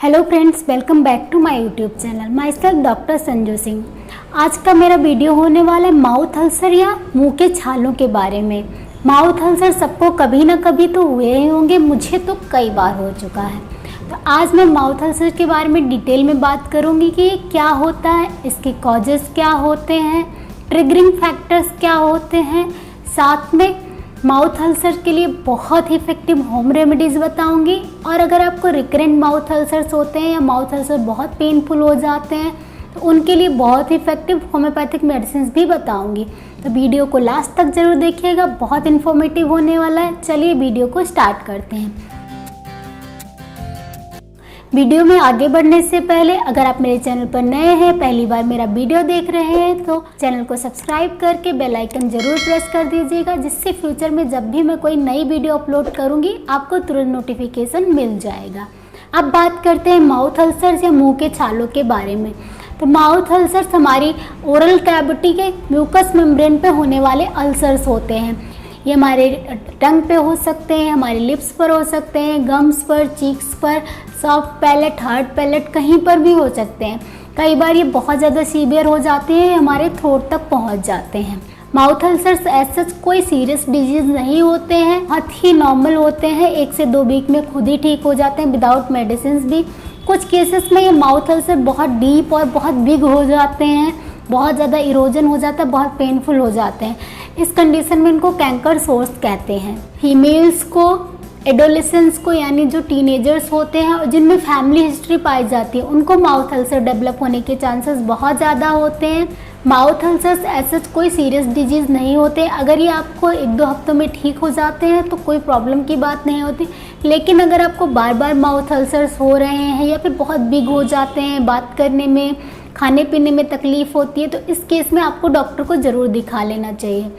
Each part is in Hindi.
Hello friends, welcome back to my YouTube channel. Myself doctor Sanju Singh. आज का मेरा वीडियो होने वाला है माउथ अल्सर या मुंह के छालों के बारे में। माउथ अल्सर सबको कभी ना कभी तो हुए ही होंगे, मुझे तो कई बार हो चुका है। तो आज मैं माउथ अल्सर के बारे में डिटेल में बात करूंगी कि ये क्या होता है, इसके कॉजेज़ क्या होते हैं, ट्रिगरिंग फैक्टर्स क्या होते हैं, साथ में माउथ अल्सर के लिए बहुत ही इफेक्टिव होम रेमेडीज़ बताऊंगी। और अगर आपको रिकरेंट माउथ अल्सर्स होते हैं या माउथ अल्सर बहुत पेनफुल हो जाते हैं तो उनके लिए बहुत ही इफेक्टिव होम्योपैथिक मेडिसिन भी बताऊंगी। तो वीडियो को लास्ट तक ज़रूर देखिएगा, बहुत इन्फॉर्मेटिव होने वाला है। चलिए वीडियो को स्टार्ट करते हैं। वीडियो में आगे बढ़ने से पहले अगर आप मेरे चैनल पर नए हैं, पहली बार मेरा वीडियो देख रहे हैं, तो चैनल को सब्सक्राइब करके बेल आइकन ज़रूर प्रेस कर दीजिएगा, जिससे फ्यूचर में जब भी मैं कोई नई वीडियो अपलोड करूंगी आपको तुरंत नोटिफिकेशन मिल जाएगा। अब बात करते हैं माउथ अल्सर्स या मुंह के छालों के बारे में। तो माउथ अल्सर्स हमारी ओरल कैविटी के म्यूकस मेम्ब्रेन पे होने वाले अल्सर्स होते हैं। ये हमारे टंग पे हो सकते हैं, हमारे लिप्स पर हो सकते हैं, गम्स पर, चीक्स पर, सॉफ्ट पैलेट, हार्ड पैलेट, कहीं पर भी हो सकते हैं। कई बार ये बहुत ज़्यादा सीवियर हो जाते हैं, हमारे थ्रोट तक पहुंच जाते हैं। माउथ अल्सर्स ऐसे कोई सीरियस डिजीज़ नहीं होते हैं, बहुत ही नॉर्मल होते हैं, 1 से 2 वीक में खुद ही ठीक हो जाते हैं विदाउट मेडिसिन भी। कुछ केसेस में ये माउथ अल्सर बहुत डीप और बहुत बिग हो जाते हैं, बहुत ज़्यादा इरोजन हो जाता है, बहुत पेनफुल हो जाते हैं। इस कंडीशन में इनको कैंकर सोर्स कहते हैं। फीमेल्स को, एडोलेसेंस को, यानी जो टीनेजर्स होते हैं और जिनमें फैमिली हिस्ट्री पाई जाती है, उनको माउथ अल्सर डेवलप होने के चांसेस बहुत ज़्यादा होते हैं। माउथ अल्सर्स ऐसे कोई सीरियस डिजीज़ नहीं होते। अगर ये आपको 1-2 हफ्तों में ठीक हो जाते हैं तो कोई प्रॉब्लम की बात नहीं होती। लेकिन अगर आपको बार बार माउथ अल्सर्स हो रहे हैं या फिर बहुत बिग हो जाते हैं, बात करने में, खाने पीने में तकलीफ़ होती है, तो इस केस में आपको डॉक्टर को ज़रूर दिखा लेना चाहिए।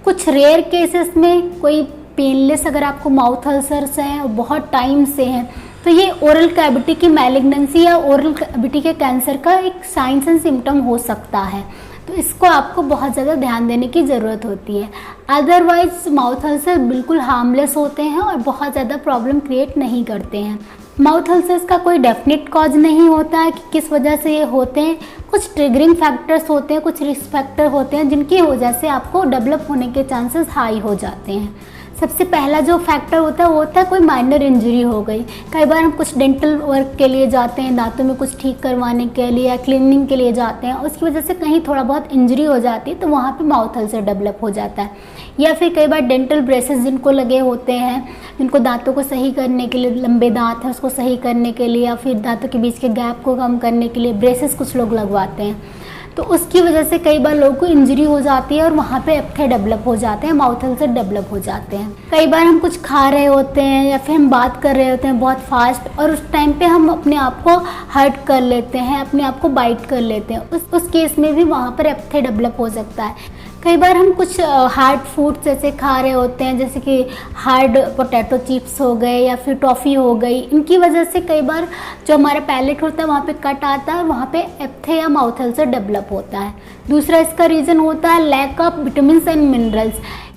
कुछ रेयर केसेस में कोई पेनलेस अगर आपको माउथ अल्सर्स हैं और बहुत टाइम से हैं, तो ये ओरल कैविटी की मैलिग्नेंसी या ओरल कैविटी के कैंसर का एक साइंस एंड सिम्टम हो सकता है। तो इसको आपको बहुत ज़्यादा ध्यान देने की ज़रूरत होती है। अदरवाइज माउथ अल्सर बिल्कुल हार्मलेस होते हैं और बहुत ज़्यादा प्रॉब्लम क्रिएट नहीं करते हैं। माउथ अल्सर्स का कोई डेफिनेट कॉज नहीं होता है कि किस वजह से ये होते हैं। कुछ ट्रिगरिंग फैक्टर्स होते हैं, कुछ रिस्क फैक्टर होते हैं जिनकी वजह से आपको डेवलप होने के चांसेस हाई हो जाते हैं। सबसे पहला जो फैक्टर होता है वो होता है कोई माइनर इंजरी हो गई। कई बार हम कुछ डेंटल वर्क के लिए जाते हैं, दांतों में कुछ ठीक करवाने के लिए या क्लीनिंग के लिए जाते हैं, उसकी वजह से कहीं थोड़ा बहुत इंजरी हो जाती है तो वहाँ पे माउथ अल्सर डेवलप हो जाता है। या फिर कई बार डेंटल ब्रेसेस जिनको लगे होते हैं, जिनको दांतों को सही करने के लिए, लंबे दांत हैं उसको सही करने के लिए या फिर दांतों के बीच के गैप को कम करने के लिए ब्रेसेस कुछ लोग लगवाते हैं, तो उसकी वजह से कई बार लोगों को इंजरी हो जाती है और वहाँ पे एप्थे डेवलप हो जाते हैं, माउथ अल्सर डेवलप हो जाते हैं। कई बार हम कुछ खा रहे होते हैं या फिर हम बात कर रहे होते हैं बहुत फास्ट और उस टाइम पे हम अपने आप को हर्ट कर लेते हैं, अपने आप को बाइट कर लेते हैं, उस केस में भी वहाँ पर एप्थे डेवलप हो सकता है। कई बार हम कुछ हार्ड फूड जैसे खा रहे होते हैं, जैसे कि हार्ड पोटैटो चिप्स हो गए या फिर टॉफ़ी हो गई, इनकी वजह से कई बार जो हमारा पैलेट होता है वहाँ पे कट आता है और वहाँ पे एप्थे या माउथ अल्सर डेवलप होता है। दूसरा इसका रीज़न होता है lack of vitamin and minerals.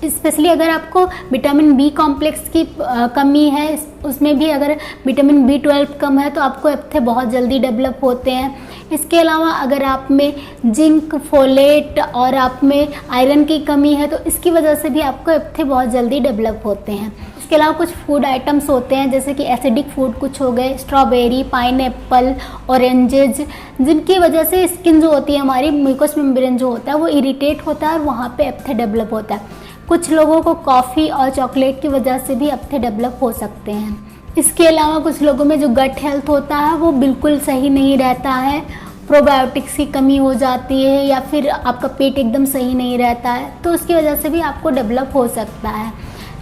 Specially अगर आपको विटामिन बी कॉम्प्लेक्स की कमी है, उसमें भी अगर विटामिन B12 कम है तो आपको एप्थे बहुत जल्दी डेवलप होते हैं। इसके अलावा अगर आप में जिंक, फोलेट और आप में आयरन की कमी है तो इसकी वजह से भी आपको एप्थे बहुत जल्दी डेवलप होते हैं। इसके अलावा कुछ फूड आइटम्स होते हैं जैसे कि एसिडिक फूड कुछ हो गए, स्ट्रॉबेरी, पाइनएप्पल, ऑरेंजेज, जिनकी वजह से स्किन जो होती है हमारी, म्यूकस मेम्ब्रेन जो होता है वो इरिटेट होता है और वहाँ पे एप्थे डेवलप होता है। कुछ लोगों को कॉफ़ी और चॉकलेट की वजह से भी एप्थे डेवलप हो सकते हैं। इसके अलावा कुछ लोगों में जो गट हेल्थ होता है वो बिल्कुल सही नहीं रहता है, प्रोबायोटिक्स की कमी हो जाती है या फिर आपका पेट एकदम सही नहीं रहता है, तो उसकी वजह से भी आपको डेवलप हो सकता है।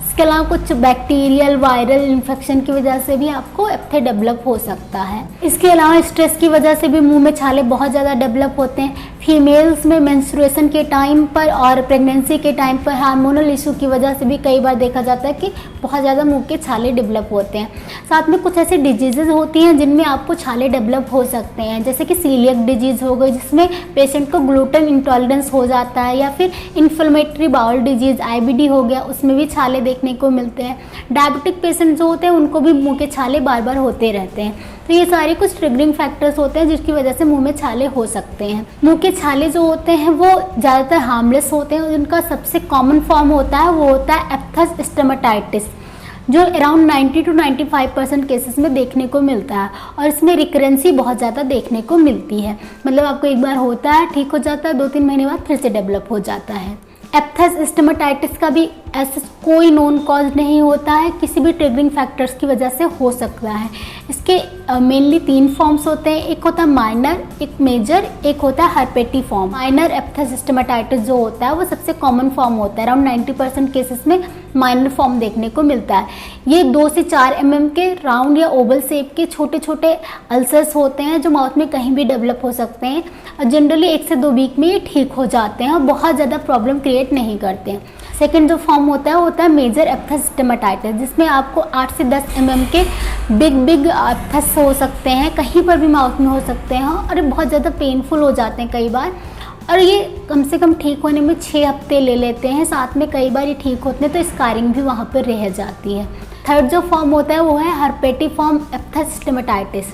इसके अलावा कुछ बैक्टीरियल वायरल इन्फेक्शन की वजह से भी आपको एप्थे डेवलप हो सकता है। इसके अलावा स्ट्रेस की वजह से भी मुंह में छाले बहुत ज़्यादा डेवलप होते हैं। फीमेल्स में मेंस्ट्रुएशन के टाइम पर और प्रेगनेंसी के टाइम पर हार्मोनल इशू की वजह से भी कई बार देखा जाता है कि बहुत ज़्यादा मुंह के छाले डेवलप होते हैं। साथ में कुछ ऐसी डिजीज़ेज होती हैं जिनमें आपको छाले डेवलप हो सकते हैं, जैसे कि सीलियक डिजीज़ हो गई जिसमें पेशेंट को ग्लूटेन इंटॉलरेंस हो जाता है, या फिर इन्फ्लेमेटरी बाउल डिजीज़ IBD हो गया, उसमें भी छाले देखने को मिलते हैं। डायबिटिक पेशेंट जो होते हैं उनको भी मुंह के छाले बार बार होते रहते हैं। तो ये सारे कुछ ट्रिगरिंग फैक्टर्स होते हैं जिसकी वजह से मुंह में छाले हो सकते हैं। मुंह के छाले जो होते हैं वो ज़्यादातर हार्मलेस होते हैं। उनका सबसे कॉमन फॉर्म होता है वो होता है एप्थस स्टोमेटाइटिस, जो अराउंड 90 to 95% केसेस में देखने को मिलता है और इसमें रिकरेंसी बहुत ज़्यादा देखने को मिलती है। मतलब आपको एक बार होता है, ठीक हो जाता है, 2-3 महीने बाद फिर से डेवलप हो जाता है। एप्थस स्टोमेटाइटिस का भी ऐसा कोई नोन कॉज नहीं होता है, किसी भी ट्रिगरिंग फैक्टर्स की वजह से हो सकता है। इसके मेनली 3 फॉर्म्स होते हैं, एक होता है माइनर, एक मेजर, एक होता है हर्पेटी फॉर्म। माइनर एप्थस स्टोमेटाइटिस जो होता है वो सबसे कॉमन फॉर्म होता है। अराउंड 90% केसेस में माइनर फॉर्म देखने को मिलता है। ये 2 से 4 mm के राउंड या ओवल शेप के छोटे छोटे अल्सर्स होते हैं जो माउथ में कहीं भी डेवलप हो सकते हैं और जनरली 1 से 2 वीक में ये ठीक हो जाते हैं और बहुत ज़्यादा प्रॉब्लम क्रिएट नहीं करते हैं। सेकेंड जो फॉर्म होता है वो होता है मेजर एप्थस स्टोमेटाइटिस, जिसमें आपको 8 से 10 mm के बिग एप्थस हो सकते हैं, कहीं पर भी माउथ में हो सकते हैं और बहुत ज़्यादा पेनफुल हो जाते हैं कई बार, और ये कम से कम ठीक होने में 6 हफ्ते ले लेते हैं। साथ में कई बार ये ठीक होते हैं तो स्कारिंग भी वहाँ पर रह जाती है। थर्ड जो फॉर्म होता है वो है हर्पेटी फॉर्म एप्थस स्टोमेटाइटिस,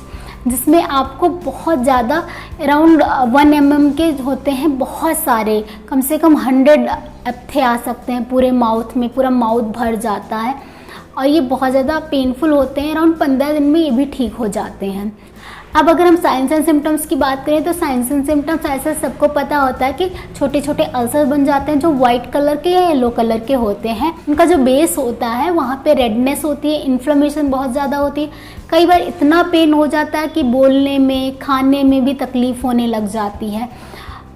जिसमें आपको बहुत ज़्यादा अराउंड 1 mm के होते हैं, बहुत सारे, कम से कम 100 एप्थे आ सकते हैं पूरे माउथ में, पूरा माउथ भर जाता है और ये बहुत ज़्यादा पेनफुल होते हैं। अराउंड 15 दिन में ये भी ठीक हो जाते हैं। अब अगर हम साइंस एंड सिम्टम्स की बात करें तो साइंस एंड सिम्टम्स ऐसा सबको पता होता है कि छोटे छोटे अल्सर बन जाते हैं जो वाइट कलर के या येलो कलर के होते हैं। उनका जो बेस होता है वहाँ पे रेडनेस होती है, इन्फ्लेमेशन बहुत ज़्यादा होती है, कई बार इतना पेन हो जाता है कि बोलने में, खाने में भी तकलीफ़ होने लग जाती है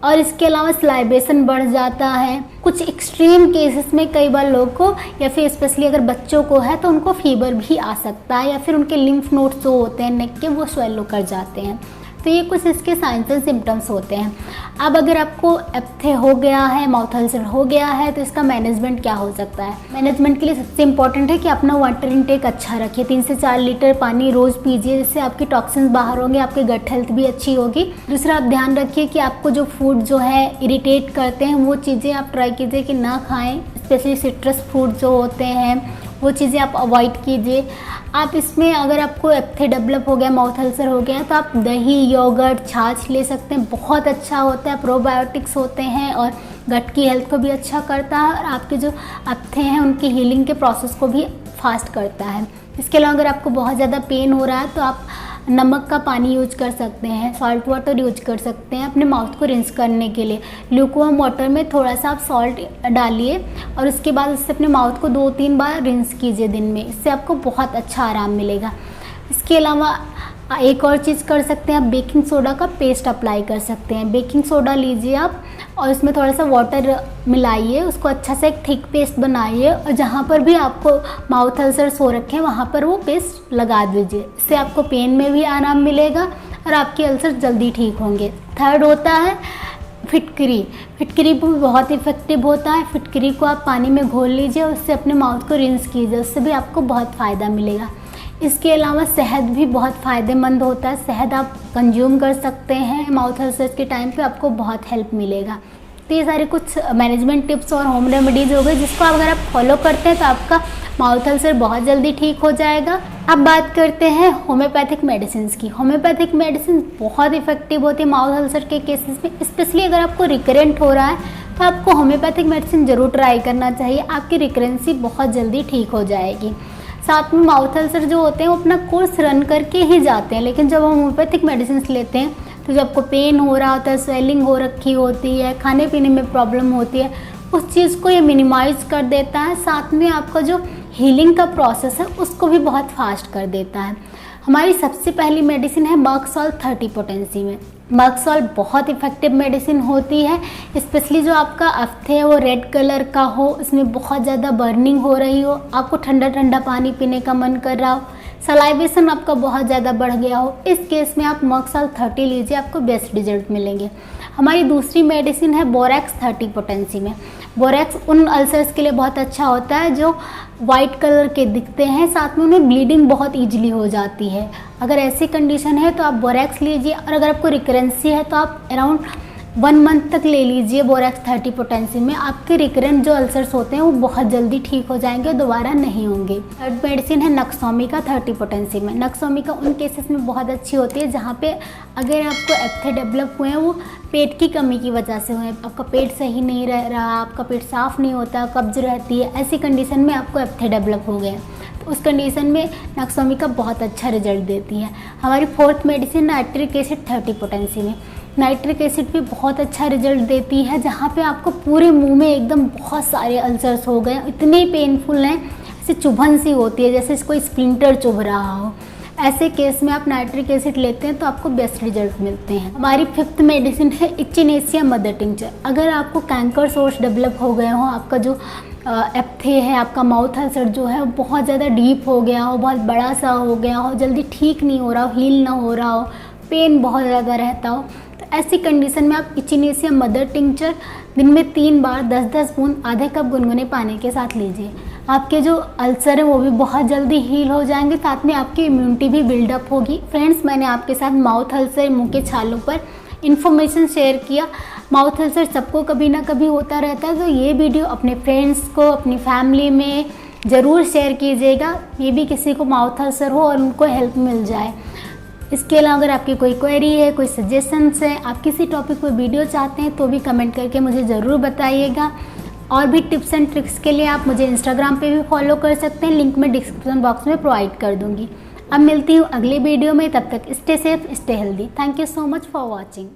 और इसके अलावा स्लाइवेशन बढ़ जाता है। कुछ एक्सट्रीम केसेस में कई बार लोगों को या फिर स्पेशली अगर बच्चों को है तो उनको फीवर भी आ सकता है या फिर उनके लिम्फ नोड्स जो होते हैं नेक के वो स्वेलो कर जाते हैं। तो ये कुछ इसके साइंस एंड सिम्टम्स होते हैं। अब अगर आपको एप्थे हो गया है, माउथ अल्सर हो गया है, तो इसका मैनेजमेंट क्या हो सकता है? मैनेजमेंट के लिए सबसे इम्पॉर्टेंट है कि अपना वाटर इनटेक अच्छा रखिए। 3 से 4 लीटर पानी रोज़ पीजिए, जिससे आपके टॉक्सिन्स बाहर होंगे, आपके गट हेल्थ भी अच्छी होगी। दूसरा, आप ध्यान रखिए कि आपको जो फूड जो है इरिटेट करते हैं वो चीज़ें आप ट्राई कीजिए कि ना खाएँ। स्पेशली सिट्रस फ्रूट जो होते हैं वो चीज़ें आप अवॉइड कीजिए। आप इसमें अगर आपको एप्थे डेवलप हो गया, माउथ अल्सर हो गया, तो आप दही, योगर्ट, छाछ ले सकते हैं, बहुत अच्छा होता है, प्रोबायोटिक्स होते हैं और गट की हेल्थ को भी अच्छा करता है और आपके जो एप्थे हैं उनकी हीलिंग के प्रोसेस को भी फास्ट करता है। इसके अलावा अगर आपको बहुत ज़्यादा पेन हो रहा है तो आप नमक का पानी यूज कर सकते हैं, सॉल्ट वाटर यूज कर सकते हैं अपने माउथ को रिंस करने के लिए। ल्यूकवार्म वाटर में थोड़ा सा आप सॉल्ट डालिए और उसके बाद उससे अपने माउथ को 2-3 बार रिंस कीजिए दिन में, इससे आपको बहुत अच्छा आराम मिलेगा। इसके अलावा एक और चीज़ कर सकते हैं, आप बेकिंग सोडा का पेस्ट अप्लाई कर सकते हैं। बेकिंग सोडा लीजिए आप और उसमें थोड़ा सा वाटर मिलाइए, उसको अच्छा से एक थिक पेस्ट बनाइए और जहाँ पर भी आपको माउथ अल्सर्स हो रखे हैं वहाँ पर वो पेस्ट लगा दीजिए। इससे आपको पेन में भी आराम मिलेगा और आपके अल्सर जल्दी ठीक होंगे। थर्ड होता है फिटकरी। फिटकरी भी बहुत इफेक्टिव होता है। फिटकरी को आप पानी में घोल लीजिए और उससे अपने माउथ को रिंस कीजिए, उससे भी आपको बहुत फ़ायदा मिलेगा। इसके अलावा शहद भी बहुत फ़ायदेमंद होता है, शहद आप कंज्यूम कर सकते हैं माउथ अल्सर्स के टाइम पे, आपको बहुत हेल्प मिलेगा। तो ये सारे कुछ मैनेजमेंट टिप्स और होम रेमेडीज़ हो गए जिसको अगर आप फॉलो करते हैं तो आपका माउथ अल्सर बहुत जल्दी ठीक हो जाएगा। अब बात करते हैं होम्योपैथिक मेडिसिन की। होम्योपैथिक मेडिसिन बहुत इफेक्टिव होती है माउथ अल्सर के केसेस में। स्पेशली अगर आपको रिकरेंट हो रहा है तो आपको होम्योपैथिक मेडिसिन ज़रूर ट्राई करना चाहिए, आपकी रिकरेंसी बहुत जल्दी ठीक हो जाएगी। साथ में माउथ अल्सर जो होते हैं वो अपना कोर्स रन करके ही जाते हैं, लेकिन जब हम होम्योपैथिक मेडिसिन लेते हैं तो जब आपको पेन हो रहा होता है, स्वेलिंग हो रखी होती है, खाने पीने में प्रॉब्लम होती है, उस चीज़ को ये मिनिमाइज कर देता है। साथ में आपका जो हीलिंग का प्रोसेस है उसको भी बहुत फास्ट कर देता है। हमारी सबसे पहली मेडिसिन है मर्क सॉल्ट 30 पोटेंसी में। मर्क सॉल्ट बहुत इफेक्टिव मेडिसिन होती है, स्पेशली जो आपका एप्थे है वो रेड कलर का हो, इसमें बहुत ज़्यादा बर्निंग हो रही हो, आपको ठंडा ठंडा पानी पीने का मन कर रहा हो, सलाइवेशन आपका बहुत ज़्यादा बढ़ गया हो, इस केस में आप मर्क सॉल्ट 30 लीजिए, आपको बेस्ट रिजल्ट मिलेंगे। हमारी दूसरी मेडिसिन है बोरैक्स 30 पोटेंसी में। बोरैक्स उन अल्सर्स के लिए बहुत अच्छा होता है जो वाइट कलर के दिखते हैं, साथ में उन्हें ब्लीडिंग बहुत ईजिली हो जाती है। अगर ऐसी कंडीशन है तो आप बोरैक्स लीजिए और अगर आपको रिकरेंसी है तो आप अराउंड 1 मंथ तक ले लीजिए बोरैक्स 30 पोटेंसी में, आपके रिकरेंट जो अल्सर्स होते हैं वो बहुत जल्दी ठीक हो जाएंगे, दोबारा नहीं होंगे। थर्ड मेडिसिन है नक्सोमिका 30 पोटेंसी में। नक्सोमिका उन केसेस में बहुत अच्छी होती है जहाँ पे अगर आपको एप्थे डेवलप हुए हैं वो पेट की कमी की वजह से हुए, आपका पेट सही नहीं रह रहा, आपका पेट साफ़ नहीं होता, कब्ज रहती है, ऐसी कंडीशन में आपको एप्थे डेवलप हो गए, तो उस कंडीशन में नक्सोमिका बहुत अच्छा रिजल्ट देती है। हमारी fourth medicine nitric acid 30 potency में। नाइट्रिक एसिड भी बहुत अच्छा रिजल्ट देती है जहाँ पे आपको पूरे मुंह में एकदम बहुत सारे अल्सर्स हो गए, इतने पेनफुल हैं, ऐसे चुभन सी होती है जैसे कोई स्प्लिंटर चुभ रहा हो। ऐसे केस में आप नाइट्रिक एसिड लेते हैं तो आपको बेस्ट रिजल्ट मिलते हैं। हमारी फिफ्थ मेडिसिन है इचिनेसिया मदर टिंचर। अगर आपको कैंकर सोर्स डेवलप हो गए हो, आपका जो एप्थे है, आपका माउथ अल्सर जो है वो बहुत ज़्यादा डीप हो गया हो, बहुत बड़ा सा हो गया हो, जल्दी ठीक नहीं हो रहा हो, हील ना हो रहा हो, पेन बहुत ज़्यादा रहता हो, तो ऐसी कंडीशन में आप इचिनेसिया मदर टिंचर दिन में 3 बार 10-10 बूंद आधे कप गुनगुने पानी के साथ लीजिए। आपके जो अल्सर है वो भी बहुत जल्दी हील हो जाएंगे, साथ में आपकी इम्यूनिटी भी बिल्डअप होगी। फ्रेंड्स, मैंने आपके साथ माउथ अल्सर, मुंह के छालों पर इन्फॉर्मेशन शेयर किया। माउथ अल्सर सबको कभी ना कभी होता रहता है, तो ये वीडियो अपने फ्रेंड्स को, अपनी फैमिली में ज़रूर शेयर कीजिएगा, ये भी किसी को माउथ अल्सर हो और उनको हेल्प मिल जाए। इसके अलावा अगर आपकी कोई क्वेरी है, कोई सजेशंस है, आप किसी टॉपिक पर वीडियो चाहते हैं तो भी कमेंट करके मुझे ज़रूर बताइएगा। और भी टिप्स एंड ट्रिक्स के लिए आप मुझे इंस्टाग्राम पे भी फॉलो कर सकते हैं, लिंक मैं डिस्क्रिप्शन बॉक्स में प्रोवाइड कर दूँगी। अब मिलती हूँ अगली वीडियो में, तब तक stay safe, stay healthy. Thank you so much for watching.